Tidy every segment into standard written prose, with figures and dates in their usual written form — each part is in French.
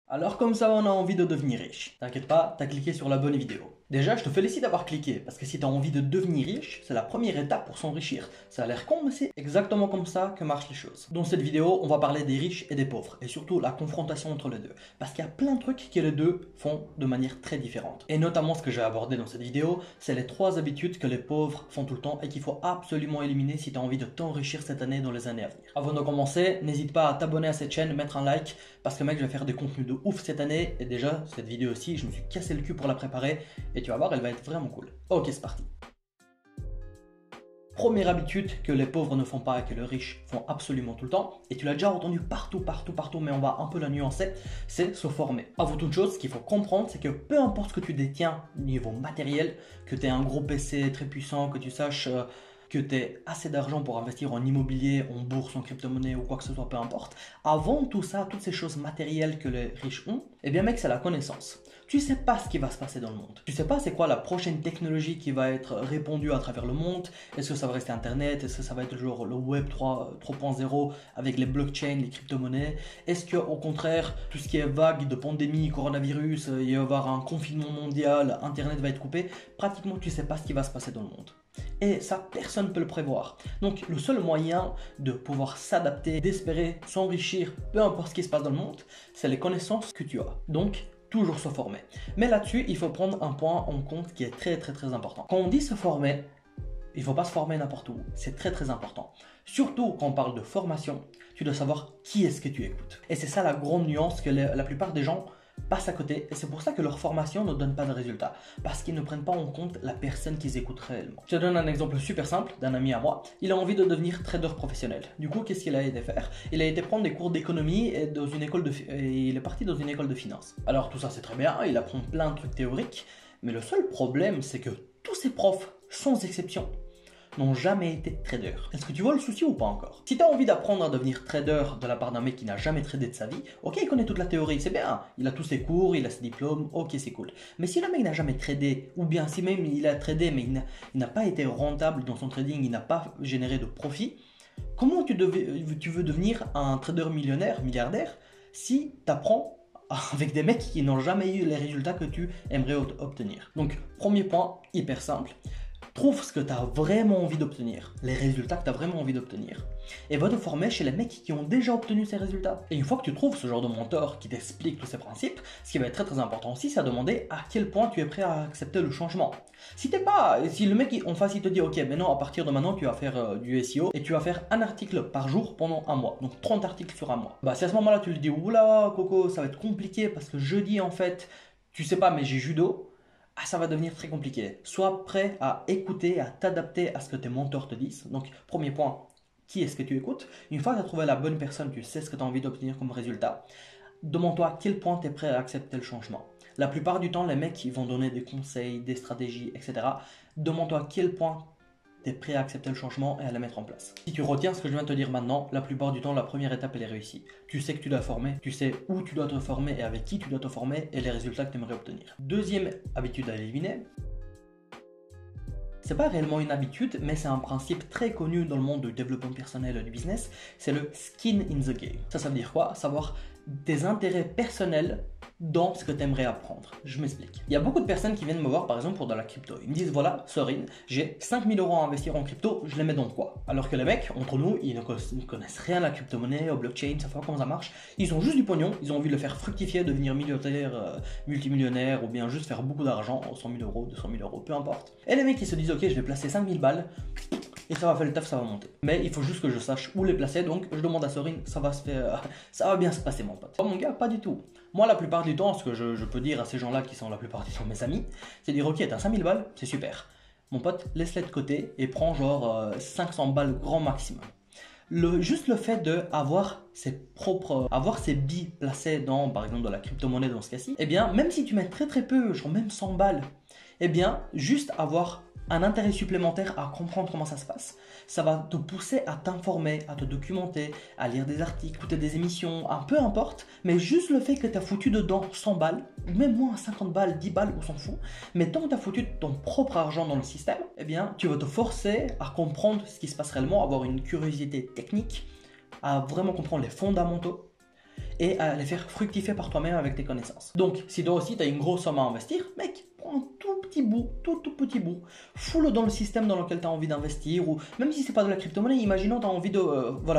Alors comme ça on a envie de devenir riche. T'inquiète pas, t'as cliqué sur la bonne vidéo. Déjà je te félicite d'avoir cliqué, parce que si t'as envie de devenir riche, c'est la première étape pour s'enrichir. Ça a l'air con mais c'est exactement comme ça que marchent les choses. Dans cette vidéo, on va parler des riches et des pauvres, et surtout la confrontation entre les deux. Parce qu'il y a plein de trucs que les deux font de manière très différente. Et notamment ce que j'ai abordé dans cette vidéo, c'est les 3 habitudes que les pauvres font tout le temps et qu'il faut absolument éliminer si t'as envie de t'enrichir cette année et dans les années à venir. Avant de commencer, n'hésite pas à t'abonner à cette chaîne, mettre un like, parce que mec je vais faire des contenus de ouf cette année, et déjà cette vidéo aussi je me suis cassé le cul pour la préparer et tu vas voir elle va être vraiment cool. Ok, c'est parti. Première habitude que les pauvres ne font pas et que les riches font absolument tout le temps, et tu l'as déjà entendu partout, mais on va un peu la nuancer, c'est se former. Avant toute chose, ce qu'il faut comprendre, c'est que peu importe ce que tu détiens niveau matériel, que tu aies un gros PC très puissant, que tu saches que tu aies assez d'argent pour investir en immobilier, en bourse, en crypto-monnaie ou quoi que ce soit, peu importe. Avant tout ça, toutes ces choses matérielles que les riches ont, eh bien mec, c'est la connaissance. Tu sais pas ce qui va se passer dans le monde. Tu sais pas c'est quoi la prochaine technologie qui va être répandue à travers le monde. Est-ce que ça va rester Internet? Est-ce que ça va être toujours le Web 3.0 avec les blockchains, les crypto-monnaies? Est-ce que au contraire, tout ce qui est vague de pandémie, coronavirus, il va y avoir un confinement mondial, Internet va être coupé? Pratiquement, tu sais pas ce qui va se passer dans le monde. Et ça, personne ne peut le prévoir. Donc le seul moyen de pouvoir s'adapter, d'espérer s'enrichir, peu importe ce qui se passe dans le monde, c'est les connaissances que tu as. Donc toujours se former. Mais là-dessus, il faut prendre un point en compte qui est très important. Quand on dit se former, il ne faut pas se former n'importe où. C'est très important. Surtout quand on parle de formation, tu dois savoir qui est-ce que tu écoutes. Et c'est ça la grande nuance que la plupart des gens passent à côté, et c'est pour ça que leur formation ne donne pas de résultats, parce qu'ils ne prennent pas en compte la personne qu'ils écoutent réellement. Je te donne un exemple super simple d'un ami à moi. Il a envie de devenir trader professionnel. Du coup, qu'est-ce qu'il a été faire? Il a été prendre des cours d'économie et il est parti dans une école de finance. Alors tout ça c'est très bien, il apprend plein de trucs théoriques, mais le seul problème c'est que tous ces profs, sans exception, n'ont jamais été traders. Est-ce que tu vois le souci ou pas encore? Si tu as envie d'apprendre à devenir trader de la part d'un mec qui n'a jamais tradé de sa vie, ok, il connaît toute la théorie, c'est bien, il a tous ses cours, il a ses diplômes, ok, c'est cool. Mais si le mec n'a jamais tradé, ou bien si même il a tradé mais il n'a pas été rentable dans son trading, il n'a pas généré de profit, comment tu veux devenir un trader millionnaire, milliardaire, si tu apprends avec des mecs qui n'ont jamais eu les résultats que tu aimerais obtenir? Donc, premier point, hyper simple. Trouve ce que tu as vraiment envie d'obtenir, les résultats que tu as vraiment envie d'obtenir, et va te former chez les mecs qui ont déjà obtenu ces résultats. Et une fois que tu trouves ce genre de mentor qui t'explique tous ces principes, ce qui va être très important aussi, c'est à demander à quel point tu es prêt à accepter le changement. Si le mec en face il te dit ok, maintenant à partir de maintenant tu vas faire du SEO et tu vas faire un article par jour pendant un mois, donc 30 articles sur un mois. Bah si à ce moment-là tu lui dis oula Coco, ça va être compliqué parce que jeudi en fait, tu sais pas mais j'ai judo. Ah, ça va devenir très compliqué. Sois prêt à écouter, à t'adapter à ce que tes mentors te disent. Donc, premier point, qui est-ce que tu écoutes? Une fois que tu as trouvé la bonne personne, tu sais ce que tu as envie d'obtenir comme résultat, demande-toi à quel point tu es prêt à accepter le changement. La plupart du temps, les mecs qui vont donner des conseils, des stratégies, etc., demande-toi à quel point tu es prêt à accepter le changement et à le mettre en place. Si tu retiens ce que je viens de te dire maintenant, la plupart du temps, la première étape, elle est réussie. Tu sais que tu dois former, tu sais où tu dois te former et avec qui tu dois te former et les résultats que tu aimerais obtenir. Deuxième habitude à éliminer, c'est pas réellement une habitude, mais c'est un principe très connu dans le monde du développement personnel et du business, c'est le skin in the game. Ça veut dire quoi? Savoir des intérêts personnels dans ce que tu aimerais apprendre. Je m'explique. Il y a beaucoup de personnes qui viennent me voir par exemple pour de la crypto. Ils me disent voilà, Sorine, j'ai 5000 € à investir en crypto, je les mets dans quoi? Alors que les mecs, entre nous, ils ne connaissent rien à la crypto-monnaie, au blockchain, ils savent pas comment ça marche. Ils ont juste du pognon, ils ont envie de le faire fructifier, devenir millionnaire, multimillionnaire ou bien juste faire beaucoup d'argent, 100 000 €, 200 000 € peu importe. Et les mecs ils se disent ok, je vais placer 5000 balles. Et ça va faire le taf, ça va monter. Mais il faut juste que je sache où les placer, donc je demande à Sorine, ça va bien se passer mon pote. Oh mon gars, pas du tout. Moi la plupart du temps, ce que je peux dire à ces gens-là qui sont la plupart du temps mes amis, c'est dire ok, t'as 5000 balles, c'est super. Mon pote, laisse-les de côté et prends genre 500 balles grand maximum. Juste le fait d'avoir ses billes placées dans, par exemple, de la crypto-monnaie dans ce cas-ci, eh bien, même si tu mets très peu, genre même 100 balles, eh bien, juste avoir un intérêt supplémentaire à comprendre comment ça se passe, ça va te pousser à t'informer, à te documenter, à lire des articles, écouter des émissions, peu importe, mais juste le fait que tu as foutu dedans 100 balles, même moins 50 balles, 10 balles, on s'en fout, mais tant que tu as foutu ton propre argent dans le système, eh bien, tu vas te forcer à comprendre ce qui se passe réellement, avoir une curiosité technique, à vraiment comprendre les fondamentaux. et à les faire fructifier par toi-même avec tes connaissances. Donc, si toi aussi tu as une grosse somme à investir, mec, prends un tout petit bout, tout petit bout, fous-le dans le système dans lequel tu as envie d'investir, ou même si c'est pas de la crypto-monnaie, imaginons tu as envie de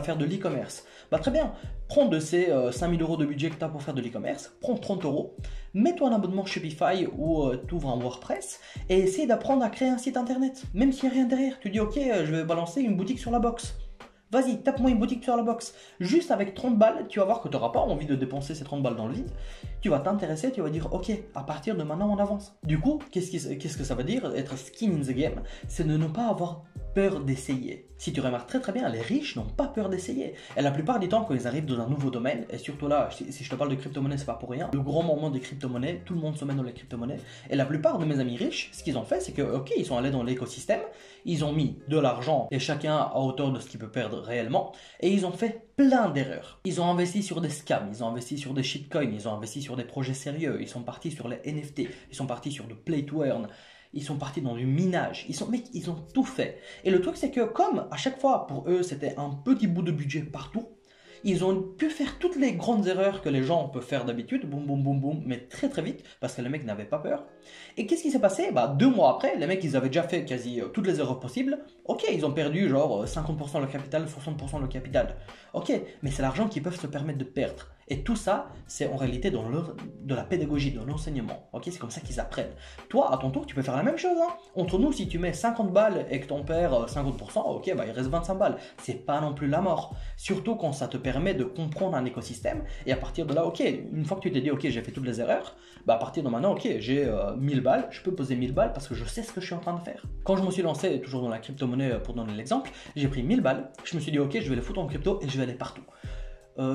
faire de l'e-commerce. Bah très bien, prends de ces 5000 euros de budget que tu as pour faire de l'e-commerce, prends 30 euros, mets-toi un abonnement Shopify ou tu ouvres un WordPress et essaie d'apprendre à créer un site internet. Même s'il n'y a rien derrière, tu dis ok, je vais balancer une boutique sur la box. Vas-y, tape-moi une boutique sur la box. Juste avec 30 balles, tu vas voir que tu n'auras pas envie de dépenser ces 30 balles dans le vide. Tu vas t'intéresser, tu vas dire ok, à partir de maintenant on avance. Du coup, qu'est-ce que ça veut dire être skin in the game? C'est de ne pas avoir peur d'essayer. Si tu remarques très bien, les riches n'ont pas peur d'essayer. Et la plupart du temps, quand ils arrivent dans un nouveau domaine, et surtout là, si je te parle de crypto-monnaie, c'est pas pour rien, le grand moment des crypto-monnaies, tout le monde se met dans les crypto-monnaies. Et la plupart de mes amis riches, ce qu'ils ont fait, c'est que, ok, ils sont allés dans l'écosystème, ils ont mis de l'argent, et chacun à hauteur de ce qu'il peut perdre réellement, et ils ont fait plein d'erreurs. Ils ont investi sur des scams, ils ont investi sur des shitcoins, ils ont investi sur des projets sérieux, ils sont partis sur les NFT, ils sont partis sur le play to earn. Ils sont partis dans du minage, ils ont tout fait. Et le truc c'est que comme à chaque fois pour eux c'était un petit bout de budget partout, ils ont pu faire toutes les grandes erreurs que les gens peuvent faire d'habitude, boum boum boum boum, mais très très vite, parce que les mecs n'avaient pas peur. Et qu'est-ce qui s'est passé? 2 mois après, les mecs ils avaient déjà fait quasi toutes les erreurs possibles. Ok, ils ont perdu genre 50% le capital, 60% le capital. Ok, mais c'est l'argent qu'ils peuvent se permettre de perdre. Et tout ça, c'est en réalité de la pédagogie, de l'enseignement. Ok, c'est comme ça qu'ils apprennent. Toi, à ton tour, tu peux faire la même chose. Hein. Entre nous, si tu mets 50 balles et que t'en perds 50%, ok, il reste 25 balles. C'est pas non plus la mort. Surtout quand ça te permet de comprendre un écosystème. Et à partir de là, ok, une fois que tu t'es dit, ok, j'ai fait toutes les erreurs, à partir de maintenant, ok, j'ai 1000 balles, je peux poser 1000 balles parce que je sais ce que je suis en train de faire. Quand je me suis lancé, toujours dans la crypto-monnaie pour donner l'exemple, j'ai pris 1000 balles, je me suis dit, ok, je vais les foutre en crypto et je vais aller partout.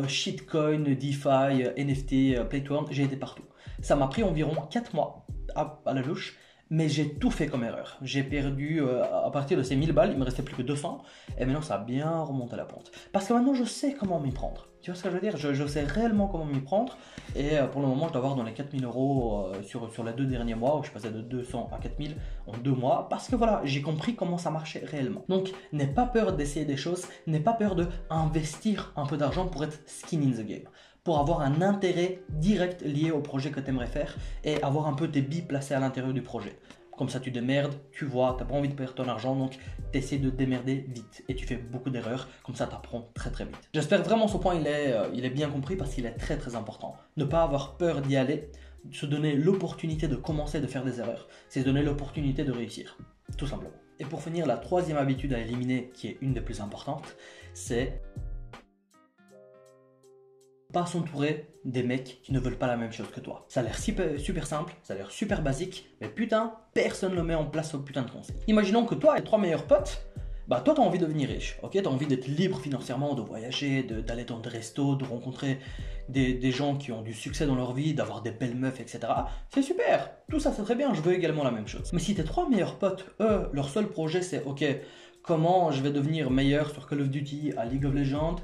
Shitcoin, DeFi, NFT, Play to Earn, j'ai été partout. Ça m'a pris environ 4 mois à la louche, mais j'ai tout fait comme erreur. J'ai perdu, à partir de ces 1000 balles, il me restait plus que 200, et maintenant ça a bien remonté la pente. Parce que maintenant je sais comment m'y prendre. Tu vois ce que je veux dire? Je sais réellement comment m'y prendre, et pour le moment je dois avoir dans les 4000 euros sur les 2 derniers mois, où je passais de 200 à 4000 en 2 mois, parce que voilà, j'ai compris comment ça marchait réellement. Donc n'aie pas peur d'essayer des choses, n'aie pas peur d'investir un peu d'argent pour être skin in the game, pour avoir un intérêt direct lié au projet que tu aimerais faire et avoir un peu tes billes placées à l'intérieur du projet. Comme ça tu démerdes, tu vois, tu n'as pas envie de perdre ton argent, donc tu essaies de démerder vite et tu fais beaucoup d'erreurs, comme ça tu apprends très très vite. J'espère vraiment ce point il est bien compris parce qu'il est très très important. Ne pas avoir peur d'y aller, se donner l'opportunité de commencer de faire des erreurs, c'est se donner l'opportunité de réussir, tout simplement. Et pour finir, la troisième habitude à éliminer, qui est une des plus importantes, c'est pas s'entourer des mecs qui ne veulent pas la même chose que toi. Ça a l'air super simple, ça a l'air super basique, mais putain, personne ne le met en place au putain de conseil. Imaginons que toi et 3 meilleurs potes, toi t'as envie de devenir riche, ok? T'as envie d'être libre financièrement, de voyager, d'aller dans des restos, de rencontrer des gens qui ont du succès dans leur vie, d'avoir des belles meufs, etc. C'est super, tout ça c'est très bien, je veux également la même chose. Mais si tes 3 meilleurs potes, eux, leur seul projet c'est, ok, comment je vais devenir meilleur sur Call of Duty, à League of Legends,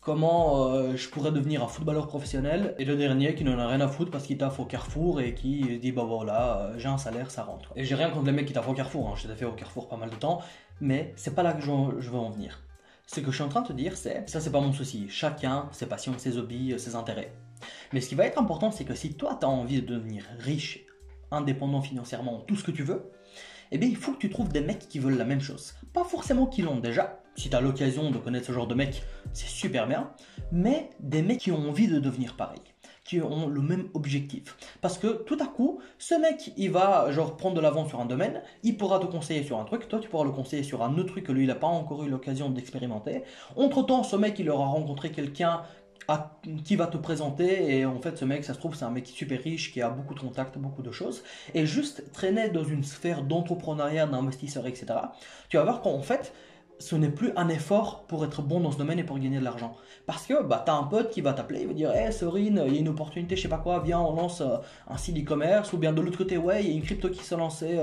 comment je pourrais devenir un footballeur professionnel, et le dernier qui n'en a rien à foutre parce qu'il taffe au Carrefour et qui dit voilà, j'ai un salaire, ça rentre. Et j'ai rien contre les mecs qui taffent au Carrefour, hein. J'ai fait au Carrefour pas mal de temps, mais c'est pas là que je veux en venir. Ce que je suis en train de te dire, ça c'est pas mon souci, chacun ses passions, ses hobbies, ses intérêts. Mais ce qui va être important, c'est que si toi tu as envie de devenir riche, indépendant financièrement, tout ce que tu veux, eh bien il faut que tu trouves des mecs qui veulent la même chose. Pas forcément qui l'ont déjà, si tu as l'occasion de connaître ce genre de mecs, c'est super bien, mais des mecs qui ont envie de devenir pareil, qui ont le même objectif. Parce que tout à coup, ce mec, il va genre prendre de l'avance sur un domaine, il pourra te conseiller sur un truc, toi tu pourras le conseiller sur un autre truc que lui, il n'a pas encore eu l'occasion d'expérimenter. Entre-temps, ce mec, il aura rencontré quelqu'un qui va te présenter, et en fait ce mec, ça se trouve, c'est un mec super riche qui a beaucoup de contacts, beaucoup de choses, et juste traîner dans une sphère d'entrepreneuriat, d'investisseur, etc. Tu vas voir qu'en fait ce n'est plus un effort pour être bon dans ce domaine et pour gagner de l'argent. Parce que tu as un pote qui va t'appeler, il va dire hey Sorine, il y a une opportunité, je sais pas quoi, viens on lance un site e-commerce, ou bien de l'autre côté, ouais, il y a une crypto qui se lançait,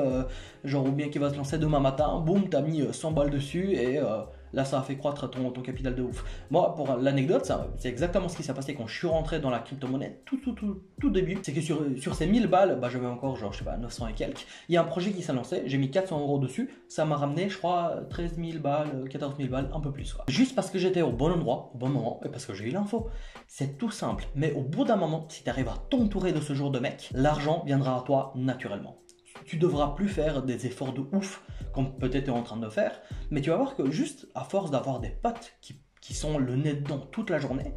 genre, ou bien qui va se lancer demain matin, boum, t'as mis 100 balles dessus, et là ça a fait croître ton capital de ouf. Moi, pour l'anecdote, c'est exactement ce qui s'est passé quand je suis rentré dans la crypto-monnaie tout début. C'est que sur ces 1000 balles, bah, j'avais encore genre, je sais pas, 900 et quelques. Il y a un projet qui s'est lancé, j'ai mis 400 euros dessus, ça m'a ramené, je crois, 13 000 balles, 14 000 balles, un peu plus. Quoi. Juste parce que j'étais au bon endroit, au bon moment, et parce que j'ai eu l'info. C'est tout simple, mais au bout d'un moment, si tu arrives à t'entourer de ce genre de mec, l'argent viendra à toi naturellement. Tu devras plus faire des efforts de ouf, comme peut-être tu es en train de faire, mais tu vas voir que juste à force d'avoir des potes qui sont le nez dedans toute la journée,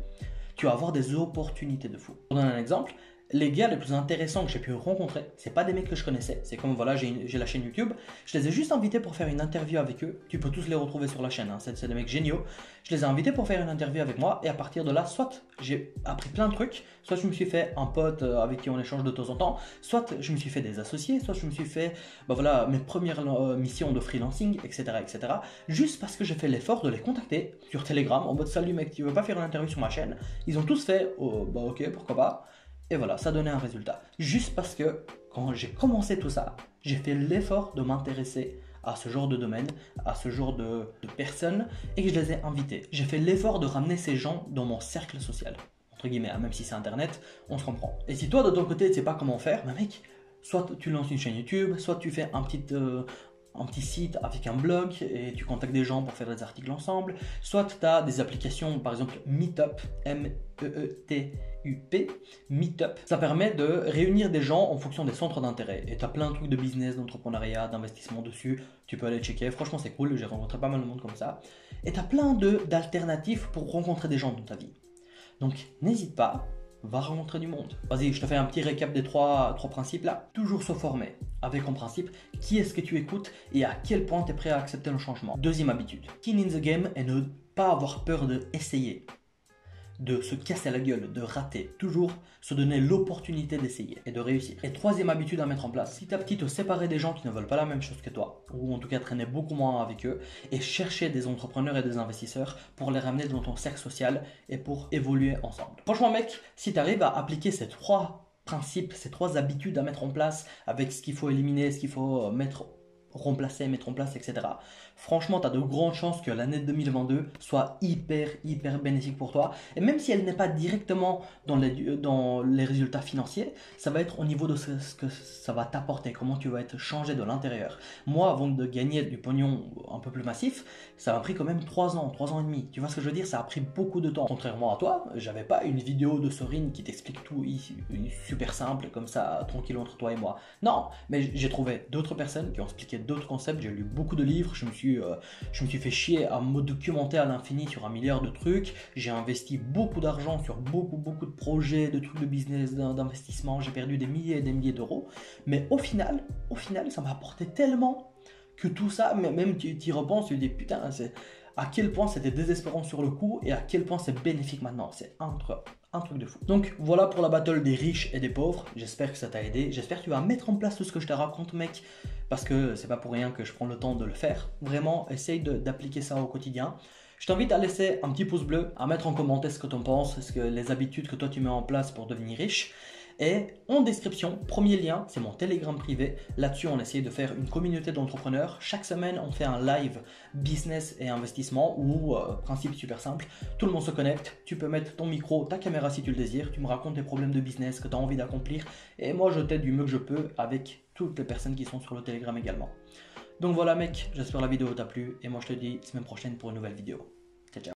tu vas avoir des opportunités de fou. Pour donner un exemple, les gars les plus intéressants que j'ai pu rencontrer, c'est pas des mecs que je connaissais. C'est comme voilà, j'ai la chaîne YouTube. Je les ai juste invités pour faire une interview avec eux. Tu peux tous les retrouver sur la chaîne. Hein. C'est des mecs géniaux. Je les ai invités pour faire une interview avec moi. Et à partir de là, soit j'ai appris plein de trucs, soit je me suis fait un pote avec qui on échange de temps en temps, soit je me suis fait des associés, soit je me suis fait bah voilà, mes premières missions de freelancing, etc., etc. Juste parce que j'ai fait l'effort de les contacter sur Telegram en mode salut mec, tu veux pas faire une interview sur ma chaîne? Ils ont tous fait oh, bah ok, pourquoi pas. Et voilà, ça donnait un résultat. Juste parce que quand j'ai commencé tout ça, j'ai fait l'effort de m'intéresser à ce genre de domaine, à ce genre de personnes, et que je les ai invités. J'ai fait l'effort de ramener ces gens dans mon cercle social. Entre guillemets, hein, même si c'est internet, on se comprend. Et si toi, de ton côté, tu sais pas comment faire, bah mec, soit tu lances une chaîne YouTube, soit tu fais un petit site avec un blog et tu contactes des gens pour faire des articles ensemble, soit tu as des applications, par exemple Meetup, M-E-E-T-U-P, Meetup. Ça permet de réunir des gens en fonction des centres d'intérêt. Et tu as plein de trucs de business, d'entrepreneuriat, d'investissement dessus. Tu peux aller checker. Franchement, c'est cool. J'ai rencontré pas mal de monde comme ça. Et tu as plein d'alternatives pour rencontrer des gens dans ta vie. Donc, n'hésite pas. Va rencontrer du monde. Vas-y, je te fais un petit récap des trois principes là. Toujours se former avec en principe qui est-ce que tu écoutes et à quel point tu es prêt à accepter le changement. Deuxième habitude, skin in the game et ne pas avoir peur d'essayer, de se casser la gueule, de rater, toujours se donner l'opportunité d'essayer et de réussir. Et troisième habitude à mettre en place, petit à petit te séparer des gens qui ne veulent pas la même chose que toi, ou en tout cas traîner beaucoup moins avec eux, et chercher des entrepreneurs et des investisseurs pour les ramener dans ton cercle social et pour évoluer ensemble. Franchement mec, si tu arrives à appliquer ces trois principes, ces trois habitudes à mettre en place, avec ce qu'il faut éliminer, ce qu'il faut remplacer, mettre en place, etc. Franchement, tu as de grandes chances que l'année 2022 soit hyper bénéfique pour toi. Et même si elle n'est pas directement dans les résultats financiers, ça va être au niveau de ce que ça va t'apporter, comment tu vas être changé de l'intérieur. Moi, avant de gagner du pognon un peu plus massif, ça m'a pris quand même 3 ans et demi. Tu vois ce que je veux dire? Ça a pris beaucoup de temps. Contrairement à toi, j'avais pas une vidéo de Sorine qui t'explique tout super simple, comme ça, tranquille entre toi et moi. Non, mais j'ai trouvé d'autres personnes qui ont expliqué d'autres concepts. J'ai lu beaucoup de livres, je me suis fait chier à me documenter à l'infini sur 1 milliard de trucs. J'ai investi beaucoup d'argent sur beaucoup de projets, de trucs de business, d'investissement. J'ai perdu des milliers et des milliers d'euros. Mais au final, ça m'a apporté tellement que tout ça, même tu y repenses, tu te dis putain, à quel point c'était désespérant sur le coup et à quel point c'est bénéfique maintenant. C'est un truc de fou. Donc voilà pour la battle des riches et des pauvres. J'espère que ça t'a aidé. J'espère que tu vas mettre en place tout ce que je te raconte mec, parce que c'est pas pour rien que je prends le temps de le faire. Vraiment, essaye d'appliquer ça au quotidien. Je t'invite à laisser un petit pouce bleu, à mettre en commentaire ce que tu en penses, ce que les habitudes que toi tu mets en place pour devenir riche. Et en description, premier lien, c'est mon Telegram privé. Là-dessus, on essaie de faire une communauté d'entrepreneurs. Chaque semaine, on fait un live business et investissement où, principe super simple, tout le monde se connecte. Tu peux mettre ton micro, ta caméra si tu le désires. Tu me racontes tes problèmes de business que tu as envie d'accomplir. Et moi, je t'aide du mieux que je peux avec toutes les personnes qui sont sur le Telegram également. Donc voilà mec, j'espère la vidéo t'a plu. Et moi, je te dis semaine prochaine pour une nouvelle vidéo.